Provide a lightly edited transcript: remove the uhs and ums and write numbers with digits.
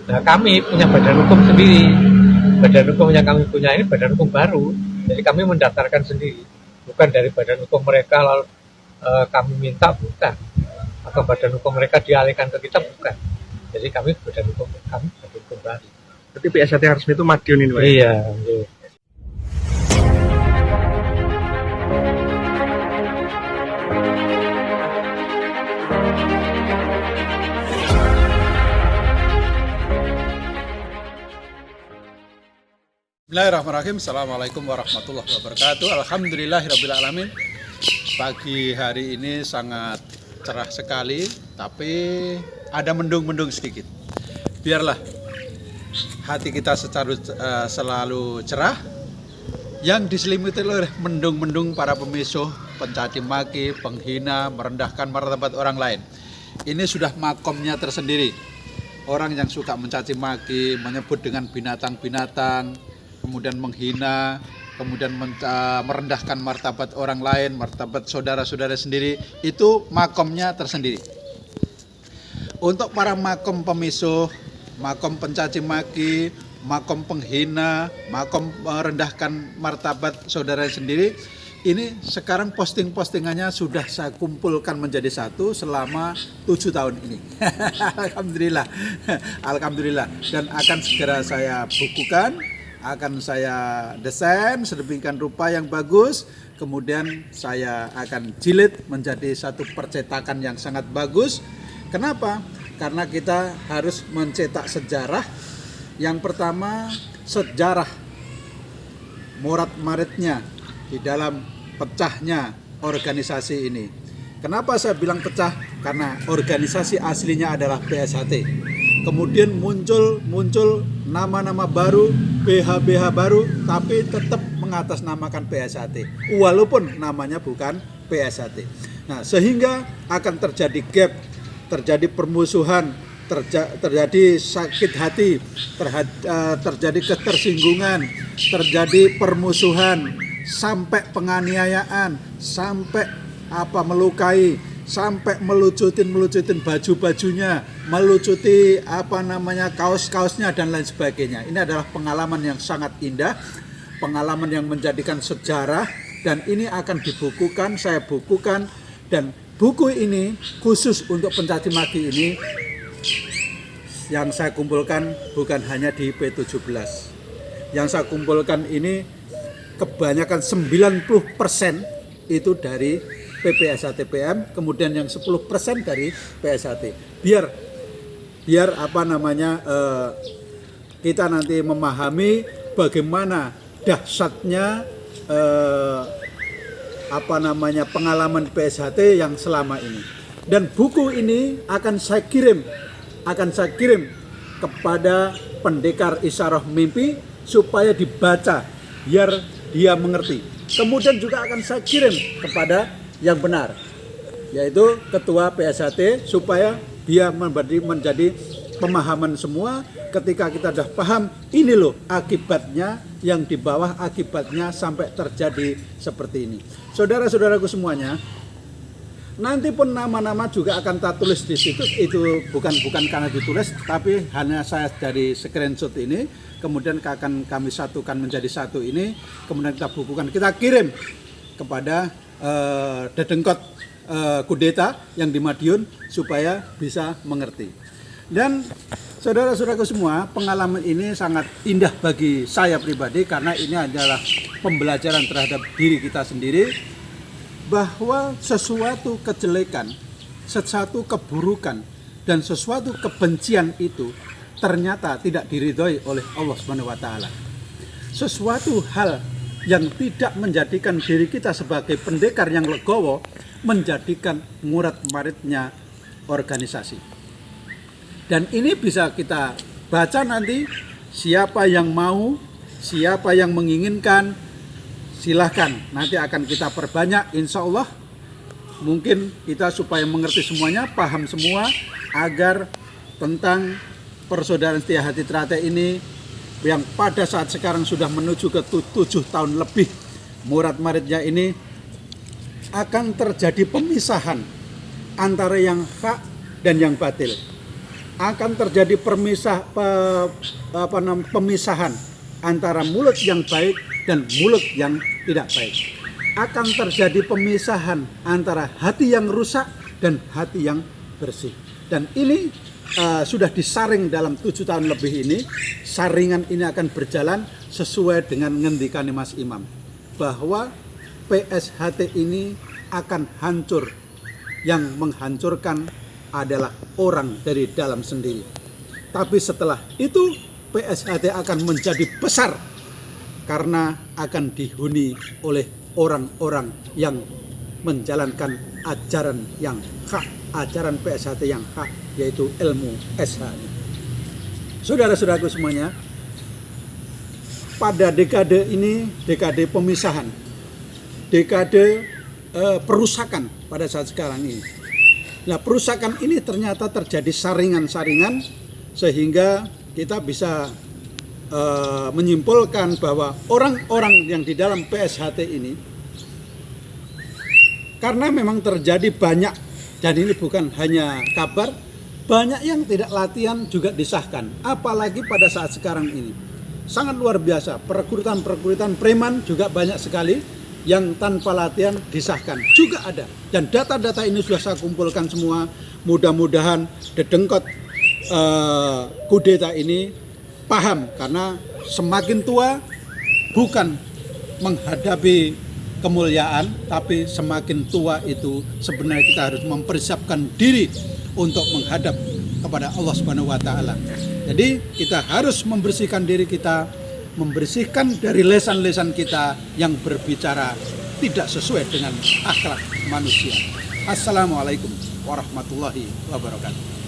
Nah, kami punya badan hukum sendiri. Badan hukum yang kami punya ini badan hukum baru. Jadi kami mendaftarkan sendiri. Bukan dari badan hukum mereka lalu kami minta, bukan. Atau badan hukum mereka dialihkan ke kita, bukan. Jadi kami badan hukum baru. Berarti PSHT yang resmi itu Madiun ini, Pak? Iya, iya. Bismillahirrahmanirrahim. Assalamualaikum warahmatullahi wabarakatuh. Alhamdulillahirrabbilalamin. Pagi hari ini sangat cerah sekali, tapi ada mendung-mendung sedikit. Biarlah hati kita selalu cerah, yang diselimuti oleh mendung-mendung para pemisuh, pencaci maki, penghina, merendahkan martabat orang lain. Ini sudah makomnya tersendiri. Orang yang suka mencaci maki, menyebut dengan binatang-binatang, kemudian menghina, kemudian merendahkan martabat orang lain, martabat saudara-saudara sendiri, itu makomnya tersendiri. Untuk para makom pemisuh, makom pencaci maki, makom penghina, makom merendahkan martabat saudara sendiri, ini sekarang postingannya sudah saya kumpulkan menjadi satu selama 7 tahun ini. Alhamdulillah. Alhamdulillah. Dan akan segera saya bukukan, akan saya desain sedemikian rupa yang bagus, kemudian saya akan jilid menjadi satu percetakan yang sangat bagus. Kenapa? Karena kita harus mencetak sejarah. Yang pertama, sejarah morat-maritnya di dalam pecahnya organisasi ini. Kenapa saya bilang pecah? Karena organisasi aslinya adalah PSHT. Kemudian muncul nama-nama baru, BH-BH baru, tapi tetap mengatasnamakan PSHT, walaupun namanya bukan PSHT. Nah, sehingga akan terjadi gap, terjadi permusuhan, terjadi sakit hati, terjadi ketersinggungan, terjadi permusuhan, sampai penganiayaan, sampai melukai, sampai melucutin baju-bajunya, melucuti kaos-kaosnya dan lain sebagainya. Ini adalah pengalaman yang sangat indah, pengalaman yang menjadikan sejarah, dan ini akan dibukukan, saya bukukan. Dan buku ini khusus untuk pencaci maki ini yang saya kumpulkan bukan hanya di P17. Yang saya kumpulkan ini kebanyakan 90% itu dari PPSHT-PM, kemudian yang 10% dari PSHT. Biar kita nanti memahami bagaimana dahsyatnya pengalaman PSHT yang selama ini. Dan buku ini akan saya kirim kepada pendekar isyarah mimpi supaya dibaca biar dia mengerti. Kemudian juga akan saya kirim kepada yang benar, yaitu ketua PSHT, supaya dia menjadi pemahaman semua. Ketika kita sudah paham, ini loh akibatnya, yang di bawah akibatnya sampai terjadi seperti ini. Saudara-saudaraku semuanya, nanti pun nama-nama juga akan tak tulis di situ. Itu bukan karena ditulis, tapi hanya saya dari screenshot ini, kemudian akan kami satukan menjadi satu ini, kemudian kita bukukan, kita kirim kepada Dedengkot kudeta yang di Madiun supaya bisa mengerti. Dan saudara-saudaraku semua, pengalaman ini sangat indah bagi saya pribadi, karena ini adalah pembelajaran terhadap diri kita sendiri, bahwa sesuatu kejelekan, sesuatu keburukan, dan sesuatu kebencian itu ternyata tidak diridhoi oleh Allah SWT. Sesuatu hal yang tidak menjadikan diri kita sebagai pendekar yang legowo menjadikan murat-maritnya organisasi. Dan ini bisa kita baca nanti, siapa yang mau, siapa yang menginginkan, silahkan, nanti akan kita perbanyak, insya Allah. Mungkin kita supaya mengerti semuanya, paham semua, agar tentang persaudaraan setia hati teratai ini, yang pada saat sekarang sudah menuju ke 7 tahun lebih murat-maritnya ini, akan terjadi pemisahan antara yang hak dan yang batil. akan terjadi pemisahan antara mulut yang baik dan mulut yang tidak baik. Akan terjadi pemisahan antara hati yang rusak dan hati yang bersih. Dan ini sudah disaring dalam 7 tahun lebih ini. Saringan ini akan berjalan sesuai dengan ngendikan Mas Imam, bahwa PSHT ini akan hancur. Yang menghancurkan adalah orang dari dalam sendiri. Tapi setelah itu PSHT akan menjadi besar karena akan dihuni oleh orang-orang yang menjalankan ajaran yang hak, ajaran PSHT yang hak, yaitu ilmu SH. Saudara-saudaraku semuanya, pada dekade ini, dekade pemisahan, dekade perusakan pada saat sekarang ini. Nah, perusakan ini ternyata terjadi saringan-saringan sehingga kita bisa menyimpulkan bahwa orang-orang yang di dalam PSHT ini, karena memang terjadi banyak, dan ini bukan hanya kabar, banyak yang tidak latihan juga disahkan, apalagi pada saat sekarang ini. Sangat luar biasa, perekrutan preman juga banyak sekali yang tanpa latihan disahkan, juga ada. Dan data-data ini sudah saya kumpulkan semua, mudah-mudahan dedengkot kudeta ini paham, karena semakin tua bukan menghadapi kemuliaan, tapi semakin tua itu sebenarnya kita harus mempersiapkan diri untuk menghadap kepada Allah Subhanahu wa taala. Jadi kita harus membersihkan diri kita, membersihkan dari lesan-lesan kita yang berbicara tidak sesuai dengan akhlak manusia. Assalamualaikum warahmatullahi wabarakatuh.